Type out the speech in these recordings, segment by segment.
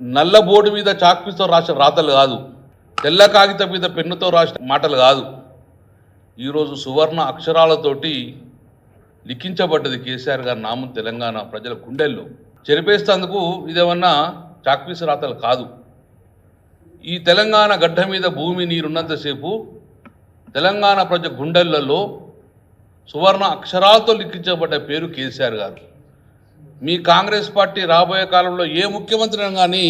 నల్ల బోర్డు మీద చాక్పీస్తో రాసిన రాతలు కాదు, తెల్ల కాగితం మీద పెన్నుతో రాసిన మాటలు కాదు. ఈరోజు సువర్ణ అక్షరాలతోటి లిఖించబడ్డది కేసీఆర్ గారి నామం తెలంగాణ ప్రజల గుండెల్లో. చెరిపేస్తేందుకు ఇదేమన్నా చాక్పీస్ రాతలు కాదు. ఈ తెలంగాణ గడ్డ మీద భూమి నీరున్నంతసేపు తెలంగాణ ప్రజల గుండెలలో సువర్ణ అక్షరాలతో లిఖించబడ్డ పేరు కేసీఆర్ గారు. మీ కాంగ్రెస్ పార్టీ రాబోయే కాలంలో ఏ ముఖ్యమంత్రిని కానీ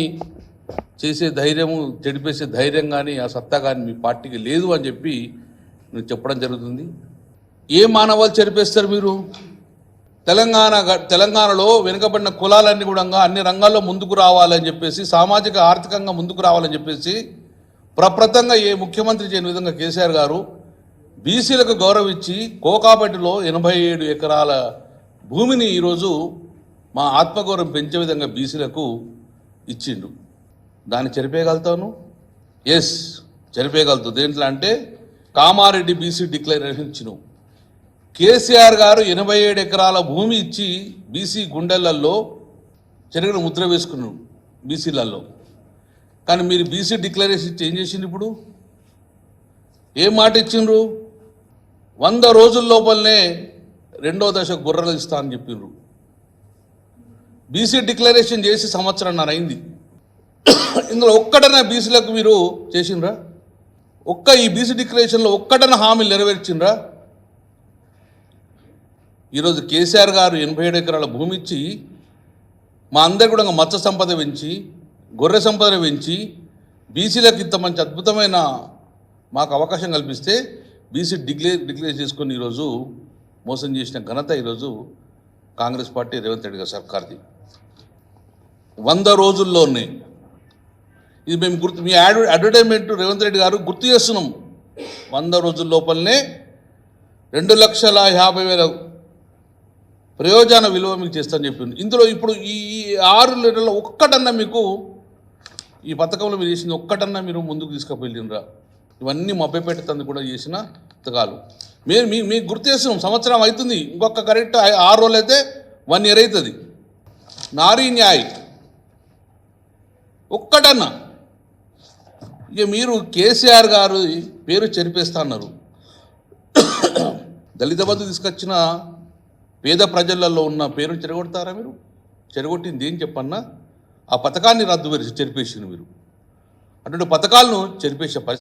చేసే ధైర్యము, చెడిపేసే ధైర్యం కానీ ఆ సత్తా కానీ మీ పార్టీకి లేదు అని చెప్పి నేను చెప్పడం జరుగుతుంది. ఏ మానవాళ్ళు చెరిపేస్తారు మీరు? తెలంగాణలో వెనుకబడిన కులాలన్నీ కూడా అన్ని రంగాల్లో ముందుకు రావాలని చెప్పేసి, సామాజిక ఆర్థికంగా ముందుకు రావాలని చెప్పేసి ప్రప్రథంగా ఏ ముఖ్యమంత్రి చేయని విధంగా కేసీఆర్ గారు బీసీలకు గౌరవం ఇచ్చి కోకాపేటలో 87 ఎకరాల భూమిని ఈరోజు మా ఆత్మగౌరవం పెంచే విధంగా బీసీలకు ఇచ్చిండు. దాన్ని చెరిపేయగలుగుతాను? ఎస్, చెరిపేయగలుగుతావు. దేంట్లో అంటే కామారెడ్డి బీసీ డిక్లరేషన్ ఇచ్చిను. కేసీఆర్ గారు 87 ఎకరాల భూమి ఇచ్చి బీసీ గుండెలలో చెరుగును ముద్ర వేసుకున్నాడు బీసీలలో. కానీ మీరు బీసీ డిక్లరేషన్ చేంజ్ చేసిండు. ఇప్పుడు ఏం మాట ఇచ్చిండ్రు? 100 రోజుల లోపలనే 2వ దశ గుర్రలు ఇస్తా అని చెప్పిండ్రు. బీసీ డిక్లరేషన్ చేసి సంవత్సరంన్నర అయింది. ఇందులో ఒక్కటన్నా బీసీలకు మీరు చేసిండ్రా? ఈ బీసీ డిక్లరేషన్లో ఒక్కటన్నా హామీలు నెరవేర్చిండ్రా? ఈరోజు కేసీఆర్ గారు 87 ఎకరాల భూమి ఇచ్చి మా అందరు కూడా మత్స్య సంపద పెంచి, గొర్రె సంపద పెంచి బీసీలకు ఇంత మంచి అద్భుతమైన మాకు అవకాశం కల్పిస్తే బీసీ డిక్లేర్ చేసుకొని ఈరోజు మోసం చేసిన ఘనత ఈరోజు కాంగ్రెస్ పార్టీ రేవంత్ రెడ్డి గారి సర్కార్ది. 100 రోజుల్లోనే ఇది మేము మీ అడ్వర్టైజ్మెంట్ రేవంత్ రెడ్డి గారు గుర్తు చేస్తున్నాం. 100 రోజుల లోపలనే 2,50,000 ప్రయోజన విలువ మీకు చేస్తానని చెప్పింది. ఇందులో ఇప్పుడు ఈ 6 నెలల్లో ఒక్కటన్నా మీకు ఈ పథకంలో మీరు చేసింది ఒక్కటన్నా మీరు ముందుకు తీసుకుపోయిండ్రా? ఇవన్నీ మభ్యపెట్టేందుకు కూడా చేసిన పథకాలు మీరు మీకు గుర్తు చేస్తున్నాం. సంవత్సరం అవుతుంది, ఇంకొక కరెక్ట్ 6 రోజులు అయితే 1 ఇయర్ అవుతుంది. నారీ న్యాయ్ ఒక్కటన్నా. ఇక మీరు కేసీఆర్ గారు పేరు చెరిపేస్తా అన్నారు. దళిత బంధు తీసుకొచ్చిన పేద ప్రజలలో ఉన్న పేరును చెరగొడతారా మీరు? చెరగొట్టింది ఏం చెప్పన్నా? ఆ పథకాన్ని చెరిపేసింది మీరు. అటువంటి పథకాలను చెరిపేసే పరిస్థితి